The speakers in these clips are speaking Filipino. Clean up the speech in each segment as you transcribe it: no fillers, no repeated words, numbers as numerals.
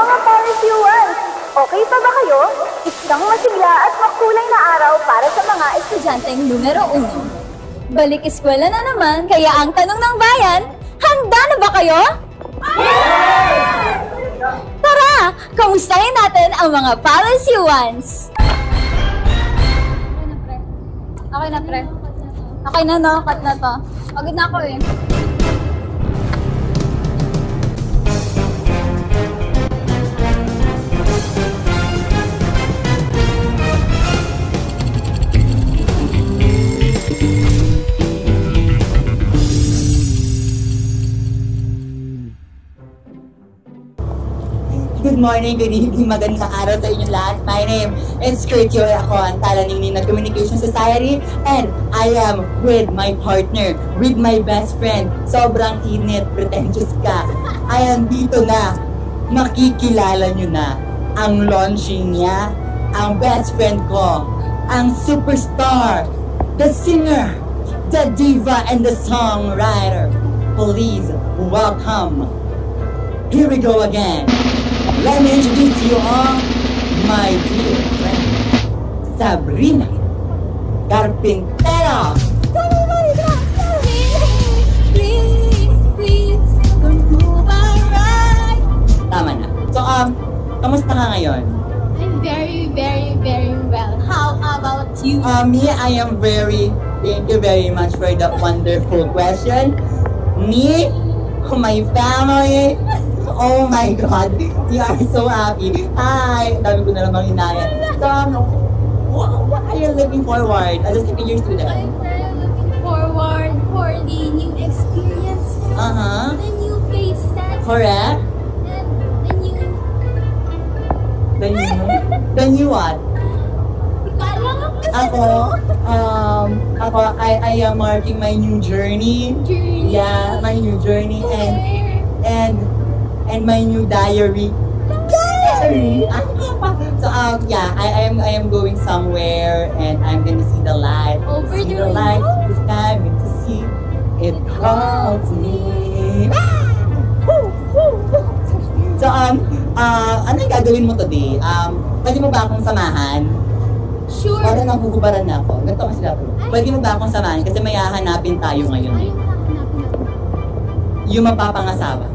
mga Parisians! Okay pa ba kayo? Isang masigla at makulay na araw para sa mga estudyanteng numero 1. Balik eskwela na naman, kaya ang tanong ng bayan, handa na ba kayo? Tara, kamustahin natin ang mga Parisians! Okay na, pre. Okay na, no? Cut na to. Pagod na ako eh. Good morning, good evening, magandang araw sa inyong lahat. My name is Kurt Yoy. Ako ang talaningning ng Communication Society and I am with my partner, with my best friend. Sobrang init, pretentious ka. I am dito na, makikilala nyo na ang launching niya, ang best friend ko, ang superstar, the singer, the diva, and the songwriter. Please welcome. Here we go again. Let me introduce you all, my dear friend, Sabrina Carpintero. Tama na. So, kamusta ka ngayon? I'm very, very, very well. How about you? Me, I am very, thank you very much for that wonderful question. Me, my family, oh my God, you are so happy. Hi! Dami ko na namang inaya. So, what are you looking forward as a second year student? I'm very looking forward for the new experience, the new faces, Correct? and the new... The new what? Ako? I am marking my new journey. Yeah, my new journey and my new diary. So yeah, I am going somewhere and I'm gonna see the light. See the light this time to see it calls me. So ano yung gagawin mo today? Pwede mo ba akong samahan? Sure. Parang nahuhubaran na ako. Ganito kasi ako. Pwede mo ba akong samahan? Kasi may hahanapin tayo ngayon. Yung mapapangasawa.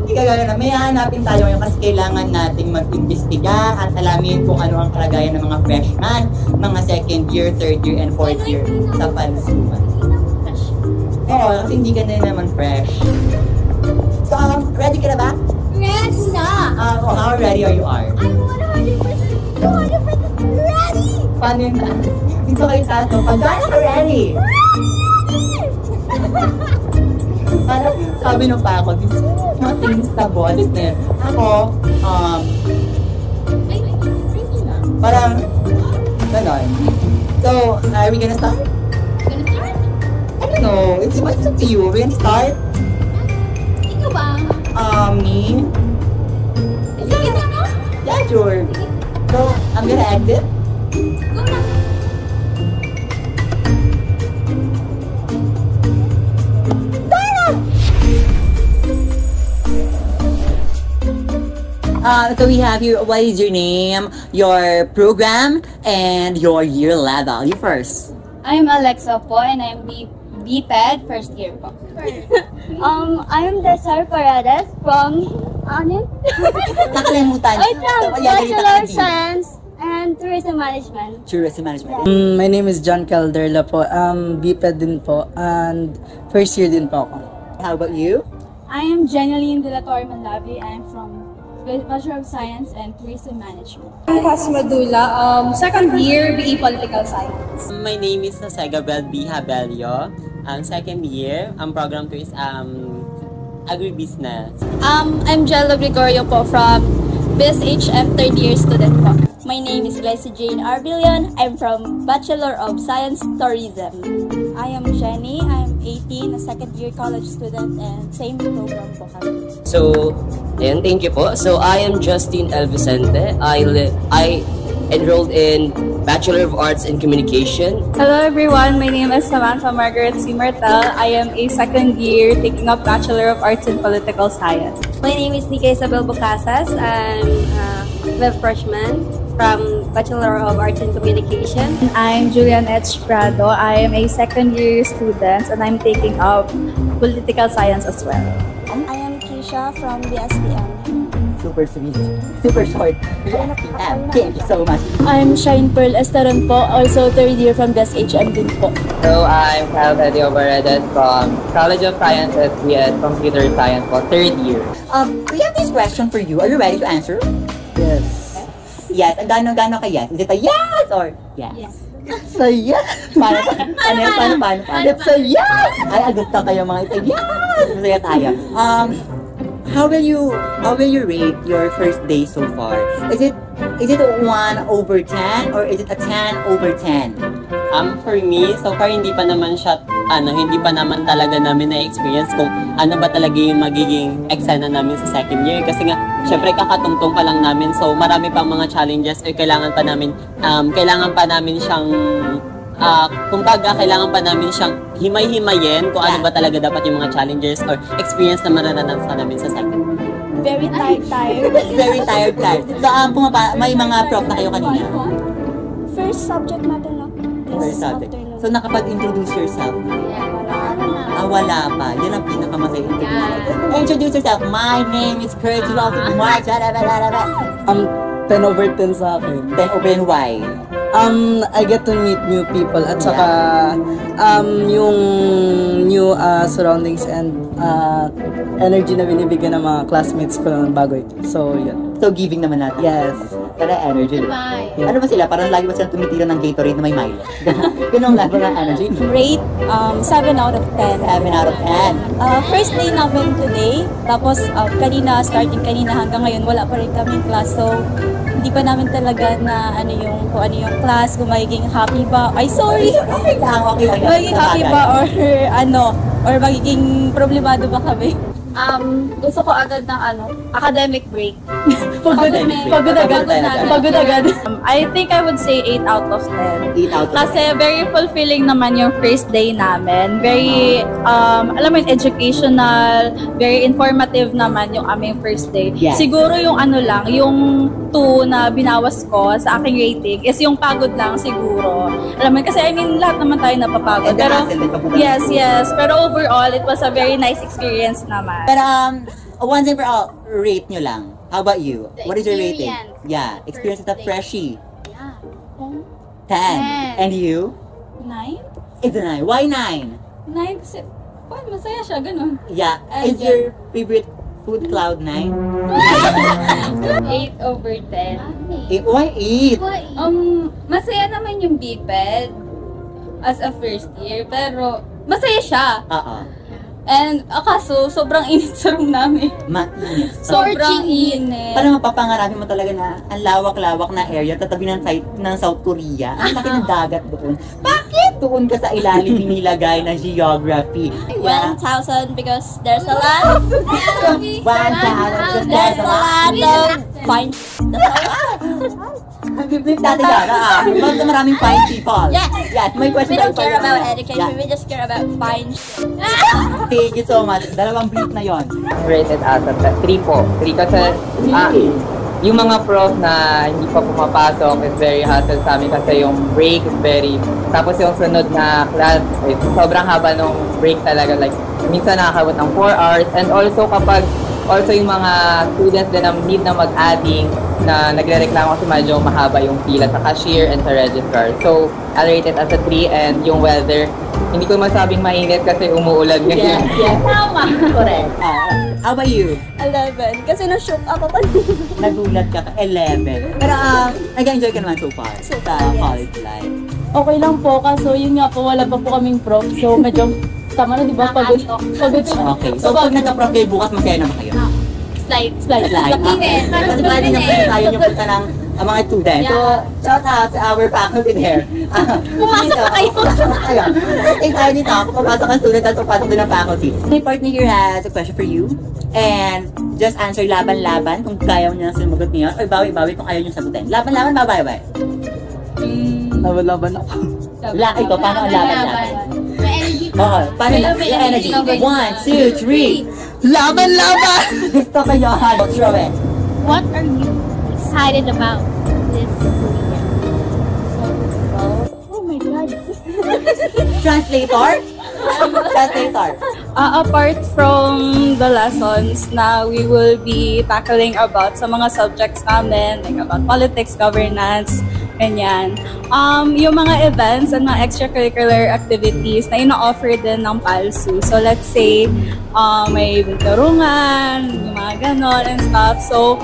Hindi ka gano'n na. May hahanapin tayo ngayon kasi kailangan nating mag-imbestiga at alamin kung ano ang kalagayan ng mga freshman, mga second year, third year, and fourth year sa Pansuman. Oo, kasi hindi ka na naman fresh. So, ready ka na ba? Ready na! How ready are you? I'm 100% ready! Paano yun? Dito kayo tato. Pagkano ka ready? Parang sabi nung pa ako, this nothing sa boses na yun. Ako, parang, ganon. So, are we gonna start? Gonna start? I don't know. It's up to you. We're gonna start? Ikaw ba? Me? Sige na mo? Yeah, sure. So, I'm gonna exit. Go na. So we have here, what is your name, your program, and your year level? You first. I'm Alexa po and I'm BPED first year po. I'm Desar Paredes from Nakalimutan. Bachelor of Science and Tourism Management. Tourism Management. My name is John Calderla po. BPED din po and first year din po ako. How about you? I am Jeneline De La Torre Manlavi. I'm from Bachelor of Science and Tourism Management. I'm Cosmadula, second year BE Political Science. My name is Jose Gabriel B. Habelio. Second year, ang program ko is agribusiness. I'm Jello Gregorio po from BSHM third year student po. My name is Glycy Jane Arbilion. I'm from Bachelor of Science Tourism. I am Jenny. I'm 18, a second year college student and same program po kami. So, ayan, thank you po. So, I am Justin El Vicente. I enrolled in Bachelor of Arts in Communication. Hello everyone, my name is Samantha Margaret C. Martel. I am a second year taking up Bachelor of Arts in Political Science. My name is Nika Isabel Bocasas. I'm a web freshman from Bachelor of Arts in Communication. I'm Julian H. Prado. I am a second year student and I'm taking up Political Science as well. I am Keisha from the STM. Super sweet. Super short. Thank you so much. I'm Shine Pearl Esteron po, also third year from BSHM din po. So, I'm Kyle Hedio Barredas from College of Sciences with Computer Science for third year. We have this question for you. Are you ready to answer? Yes. Yes. Gano ka yes? Is it a yes or yes? Yes. It's a yes! Paano? It's a yes! Ay, gusto kayo mga ito. Yes! Masaya tayo. How will you rate your first day so far? Is it a 1/10 or is it a 10/10? For me, so far hindi pa naman talaga namin na-experience kung ano ba talaga yung magiging eksena namin sa second year. Kasi nga, syempre kakatungtong pa lang namin, so marami pang mga challenges or kailangan pa namin siyang kailangan pa namin siyang himay-himayin kung ano ba talaga dapat yung mga challenges or experience na maranasan namin sa second year. Very tired. Very tired. So, may mga prof na kayo kanina? First subject natin, no? First subject. So, nakapag-introduce yourself? Wala pa. Yun ang pinakamasay introduce yourself. My name is Kurt. You also March. 10/10 sa akin. 10/10 why? I get to meet new people at saka yung new surroundings and energy na binibigyan ng mga classmates ko ng bago ito. So, yun. So, giving naman natin. Yes. Para energy. Yeah. Ano ba sila? Parang lagi ba silang tumitira ng Gatorade na may Milo? Ganun level ng energy. Rate 7 out of 10. 7 out of 10. First day namin today. Tapos starting kanina hanggang ngayon wala pa rin kami class. So hindi pa namin talaga na kung ano yung class, kung magiging happy ba. Ay, sorry! Okay. Magiging happy ba or magiging problemado ba kami? Gusto ko agad ng academic break. Pagod agad. I think I would say 8 out of 10. 8 out of 10. Kasi very fulfilling naman yung first day namin. Very, alam mo yun, educational, very informative naman yung aming first day. Yes. Siguro yung yung 2 na binawas ko sa aking rating is yung pagod lang siguro. Alam mo yun, kasi lahat naman tayo napapagod. Pero, yes. Pero overall, it was a very nice experience naman. Pero, once and for all, rate nyo lang. How about you? What is your rating? Yeah, experience as a freshie. 10. And you? 9? It's a 9. Why 9? 9 kasi masaya siya, ganun. Yeah. Is your favorite food cloud 9? 8/10. Why 8? Masaya naman yung BPED as a first year, pero masaya siya. And kaso, sobrang init sa room namin. Mainit. Sobrang init. Parang mapapangarapin mo talaga na ang lawak-lawak na area, tatabi ng South Korea. Ang laki ng dagat doon. Bakit doon ka sa ilalim nilagay na geography? 1,000 because there's a lot. 1,000. There's a lot of fine. Biblit natin yan. Maraming fine people. Yes. May question. We don't care about education. We just care about fine. Thank you so much. Dalawang bleep na yon. Rated as a 3 po. 3 kasi yung mga prof na hindi pa pumapasok is very hassle sa amin kasi yung break is tapos yung sunod na class is sobrang haba nung break talaga, like minsan nakakabot ng 4 hours, and also yung mga students din na need na mag-adding na nagre-reklamo kasi medyo mahaba yung pila sa cashier and sa registrar. So, I'll rate it as a 3, and yung weather, hindi ko masabing mainit kasi umuulan ngayon. Yes. Tama. Correct. How about you? 11. Kasi na-shook ako kanina. Nagulat ka 11. Pero nag-enjoy ka naman so far sa college life. Okay lang po, kaso yun nga po, wala pa po kaming prof. So, medyo tama na, di ba? Pagod siya. Okay. So, pag nagka-prof kayo bukas, masaya naman kayo? Slide. Kasi pwede na pwede tayo yung punta ng ang mga students. So, shout out to our faculty there. Pumasok na kayo. Ayun. Take tayo dito. Papasok ang student at papasok din ang faculty. My partner here has a question for you. And just answer laban-laban kung kaya mo niya sumagot niya. O bawi-bawi kung ayaw niyo sagutin. Laban-laban, babawi-bawi. Laban-laban ako. Ikaw, paano ang laban-laban? May energy. Okay, paano na? Yung energy. 1, 2, 3. Laban-laban! Gusto ko yun. Throw it. What are you excited about this school year? Oh my God. Translator? Translator. Apart from the lessons na we will be tackling about sa mga subjects namin, like about politics, governance, ganyan. Yung mga events and mga extracurricular activities na ina-offer din ng PALSU. So let's say, may binturungan, yung mga ganon and stuff. So,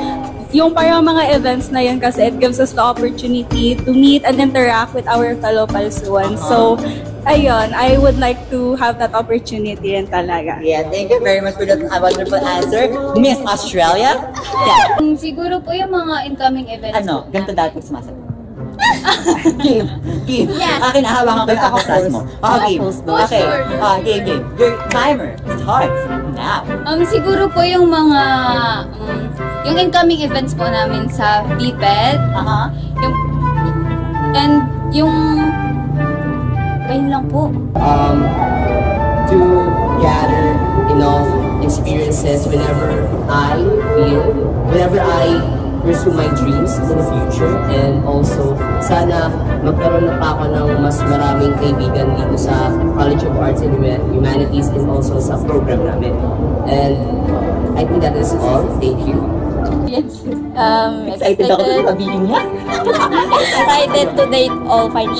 yung parang mga events na yun kasi it gives us the opportunity to meet and interact with our fellow Palsuans. So, ayun, I would like to have that opportunity rin talaga. Yeah, thank you very much for that wonderful answer. Miss Australia? Yeah. Siguro po yung mga incoming events. Ano, ganito dati ko sumasagot. Game. Yes. Akin, nahawakan ko yung ako class mo. Game. Okay. Game. Your timer starts now. Siguro po yung mga yung incoming events po namin sa BPED. Yung and yung ayun lang po. To gather enough experiences whenever I pursue my dreams in the future, and also sana magkaroon na pa ako ng mas maraming kaibigan dito sa College of Arts and Humanities and also sa program namin. And I think that is all. Thank you. Yes. Excited ako sa sabihin niya. Excited to date all fine.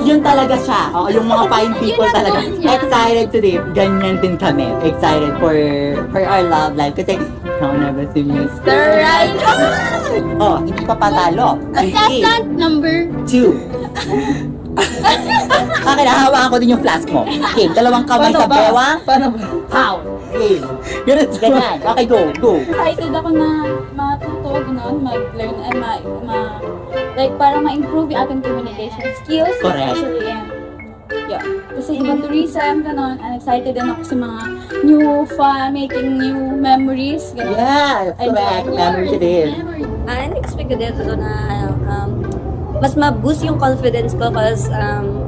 Yun talaga siya. Yung mga fine people talaga. Excited today. Ganyan din kami. Excited for our love life. Kasi, ikaw na ba si Mr. Right. Hindi pa patalo. Contestant number 2. Akin, nahawakan ko din yung flask mo. Okay, dalawang kamay sa bewang. Paano ba? Pow! Okay. Ganyan. Okay, go. excited ako na matuto, gano'n, mag-learn and like para ma-improve yung ating communication skills. Correct. Especially kasi diba tourism, gano'n, I'm excited din ako sa mga new fun, making new memories, gano'n. Yeah, correct. Memory it is. Unexpected ito na mas ma-boost yung confidence ko because I'm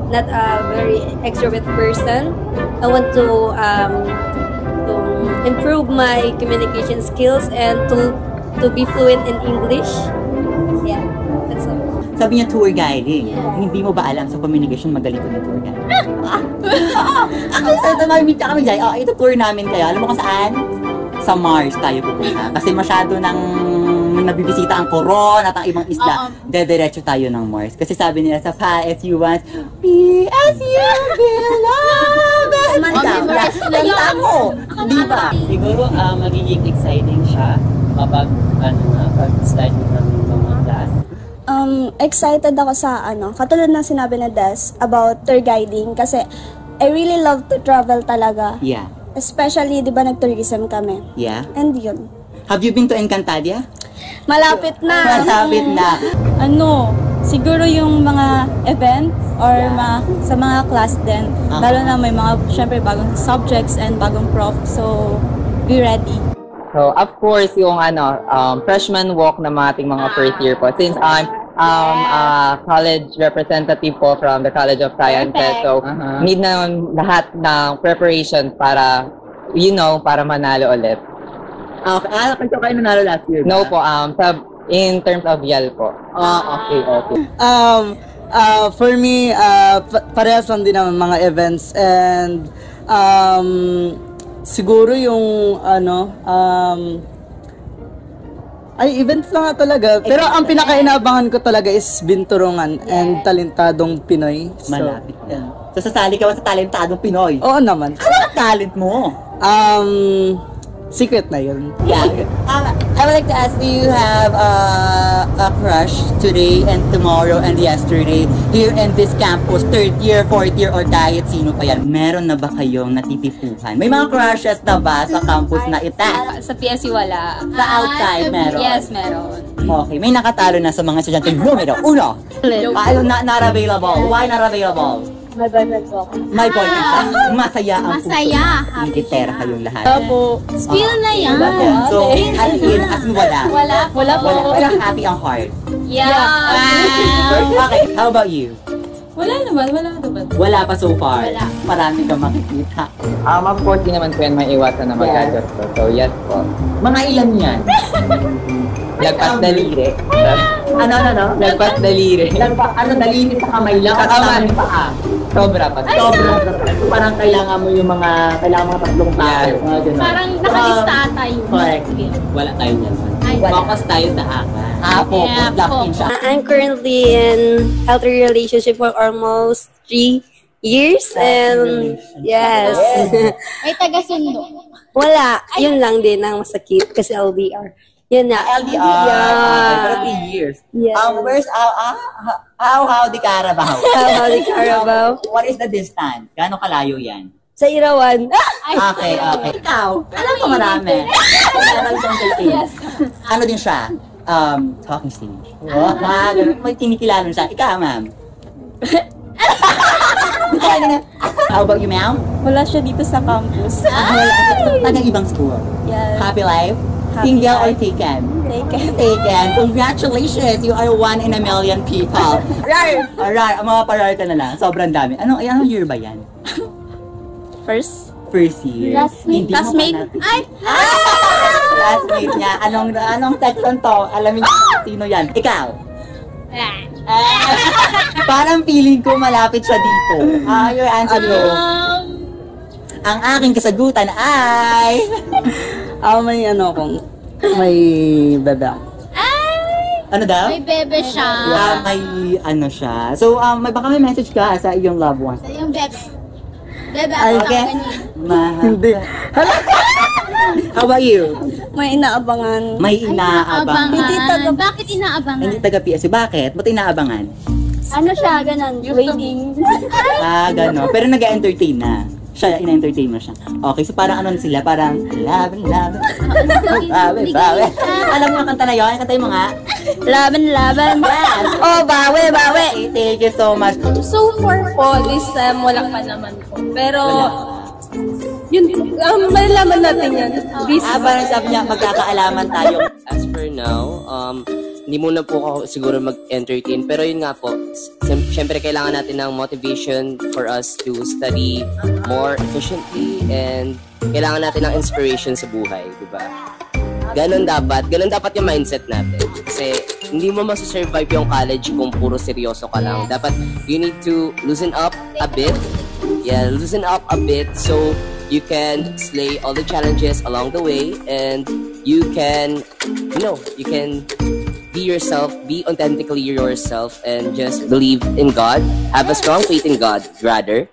not a very extrovert person. I want to improve my communication skills and to be fluent in English. Yeah, that's all. Sabi niya tour guiding. Hindi mo ba alam sa communication magaling ko ng tour guide? Sa mamimita kami dyan, ito tour namin kayo. Alam mo kung saan? Sa Mars tayo pupunta. Kasi masyado nang nabibisita ang Coron at ang ibang isla. Dediretso tayo ng Mars. Kasi sabi nila sa if you want, be as you belong. Diba? Siguro magiging exciting siya kapag pag-start ng mga class. Excited ako sa katulad ng sinabi na Des about tour guiding kasi I really love to travel talaga. Yeah. Especially, di ba, nag-tourism kami. Yeah. And yun. Have you been to Encantadia? Malapit na. Malapit na. Siguro yung mga event or sa mga class din. Lalo na may mga, syempre, bagong subjects and bagong prof. So, be ready. So, of course, yung freshman walk na mga ating mga first year po. Since I'm college representative po from the College of Sciences. So, need na lahat ng preparation para, para manalo ulit. Okay. Kanto kayo nanalo last year ba? No po, in terms of YAL po. Okay. For me, parehas lang din naman mga events and siguro yung events lang nga talaga. Pero ang pinaka-inabangan ko talaga is binturungan and talentadong Pinoy. So, Malapit yan. So, sasali ka ba sa talentadong Pinoy? Oo naman. Ano ang talent mo? secret na yun. Yeah. I would like to ask, do you have a crush today and tomorrow and yesterday here in this campus, 3rd year, 4th year, or kahit sino pa yan? Meron na ba kayong natitipuhan? May mga crushes na ba sa campus na ita? Sa PSU wala. Sa outside meron? Yes, meron. Okay, may nakatalo na sa mga estudyante. Numero 1. Not available. Why not available? May boyfriend po ako. May boyfriend siya. Masaya ang puso. Masaya. Hindi pera kayong lahat. Opo. Spill na yan. So, as in wala. Wala po. Pero happy ang heart. Yeah. Okay, how about you? Wala naman. Wala pa so far. Marami kang makikita. Of course, di naman po yan may iwasan na mag-adjust po. So, yes po. Mga ilan yan? Lagpas daliri. Ano? Lagpas daliri. Daliri sa kamay lang? At Kamay. paa? Sobra pa. Sobra. So, parang kailangan mo yung mga tatlong tao. Yeah. Mga ganun. Parang nakalista ata yung Correct. Wala tayo dyan. Focus tayo sa AKA. Focus. Lock in siya. I'm currently in healthy relationship for almost 3 years and yes. May taga-sundo. Wala, yun lang din ang masakit kasi LDR. Yun na. LDR. Yeah. Pero 3 years. Yes. Where's how di Carabao? How di Carabao? What is the distance? Gaano kalayo yan? Sa Irawan. Okay. Ikaw, alam ko marami. Yes. Ano din siya? Talking stage. May kinikilala siya. Ikaw, ma'am. How about you, ma'am? Wala siya dito sa campus. Tagang ibang school. Yes. Happy life? Single or taken? Taken. Congratulations! You are 1 in a million people. Rar! Mga parar ka na lang. Sobrang dami. Anong year ba yan? First year. Classmate. Classmate niya. Anong section to? Alamin niyo sino yan. Ikaw? Parang feeling ko malapit siya dito. Your answer ko. Ang aking kasagutan ay... may bebe ako. Ano daw? May bebe siya. May ano siya. So, baka may message ka sa iyong loved ones. Sa yung bebe. Bebe, Okay. Hindi. How about you? May inaabangan. May inaabangan. Bakit inaabangan? Hindi taga PSU. Bakit? Ba't inaabangan? Ano siya, ganun, waiting. Gano'n. Pero nag-entertain na. Siya, ina-entertain mo siya. Okay, so parang ano sila? Parang, laban. Bawi. Alam mo ang kanta na yun? Kantayin mo nga. Laban. Yes. Oh, bawi. Okay, thank you so much. So far po, this time wala pa naman po. Pero, yun, malalaman natin yan. Parang sabi niya, magkakaalaman tayo. As for now, hindi muna po ako siguro mag-entertain. Pero yun nga po, syempre kailangan natin ng motivation for us to study more efficiently and kailangan natin ng inspiration sa buhay, di ba? Ganon dapat yung mindset natin. Kasi hindi mo masusurvive yung college kung puro seryoso ka lang. Dapat you need to loosen up a bit. Yeah, loosen up a bit so you can slay all the challenges along the way and you can be yourself, be authentically yourself, and just believe in God. Have a strong faith in God, rather.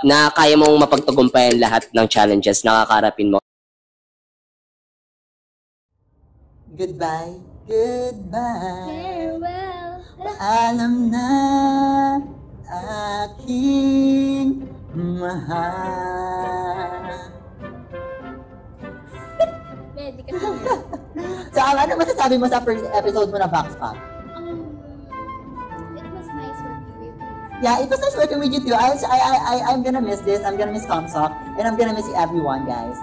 Na kaya mong mapagtagumpayan lahat ng challenges na kakaharapin mo. Goodbye. Farewell. Alam na aking mahal. Pwede ka na. So, ano masasabi mo sa first episode mo na Vox Pop? It was nice working with you. Yeah, it was nice working with you too. I'm gonna miss this. I'm gonna miss Comsock. And I'm gonna miss everyone, guys.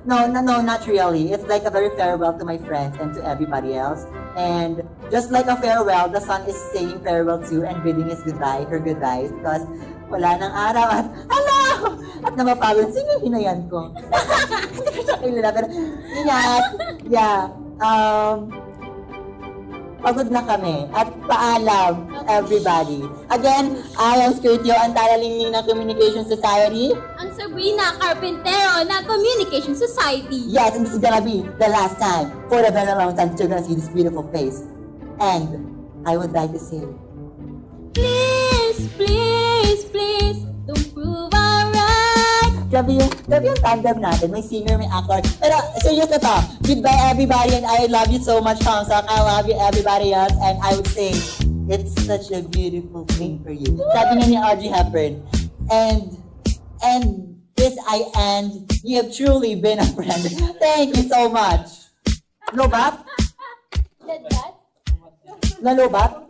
No, not really. It's like a very farewell to my friends and to everybody else. And just like a farewell, the sun is saying farewell too and bidding us goodbye, her goodbyes, because wala nang araw at hello! At namapagod, sino yung hinayan ko? Hindi ko siya kilala, pero ingat. Yeah. Pagod na kami. At paalam, everybody. Again, I am Skirtio, ang talalingning ng Communication Society. Ang Sabrina Carpintero ng Communication Society. Yes, and this is gonna be the last time, for a very long time, that you're gonna see this beautiful face. And I would like to say, Please, don't prove alright. Grabe yung tandem natin. May singer, may actor. Pero, serious na to. Goodbye, everybody, and I love you so much, Hamza. I love you, everybody else, and I would say, it's such a beautiful thing for you. Sabi nga ni Audrey Hepburn. And this I end. You have truly been a friend. Thank you so much. Lobat? Lalobat?